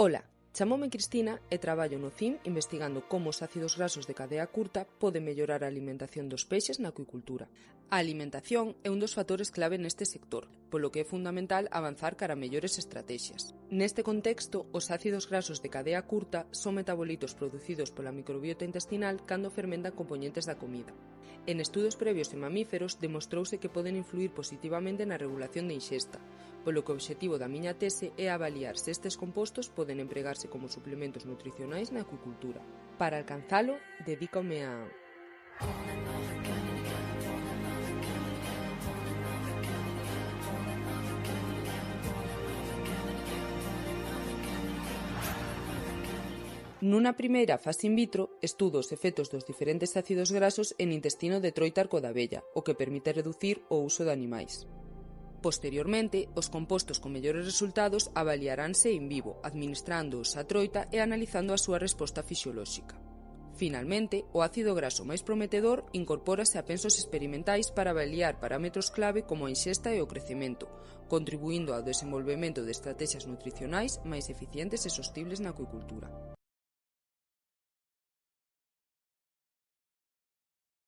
Ola, chamome Cristina e traballo no CIM investigando como os ácidos grasos de cadea curta poden mellorar a alimentación dos peixes na acuicultura. A alimentación é un dos fatores clave neste sector, polo que é fundamental avanzar cara a mellores estrategias. Neste contexto, os ácidos grasos de cadea curta son metabolitos producidos pola microbiota intestinal cando fermentan compoñentes da comida. En estudos previos en mamíferos demostrouse que poden influir positivamente na regulación de inxesta, polo que o obxectivo da miña tese é avaliar se estes compostos poden empregarse como suplementos nutricionais na acuicultura. Para alcanzalo, dedícome a... Nunha primeira fase in vitro, estudo os efectos dos diferentes ácidos grasos en intestino de troita arco da abella, o que permite reducir o uso de animais. Posteriormente, os compostos con mellores resultados avaliaránse in vivo, administrándoos á troita e analizando a súa resposta fisiolóxica. Finalmente, o ácido graso máis prometedor incorpórase a pensos experimentais para avaliar parámetros clave como a inxesta e o crecemento, contribuindo ao desenvolvemento de estrategias nutricionais máis eficientes e sostibles na acuicultura.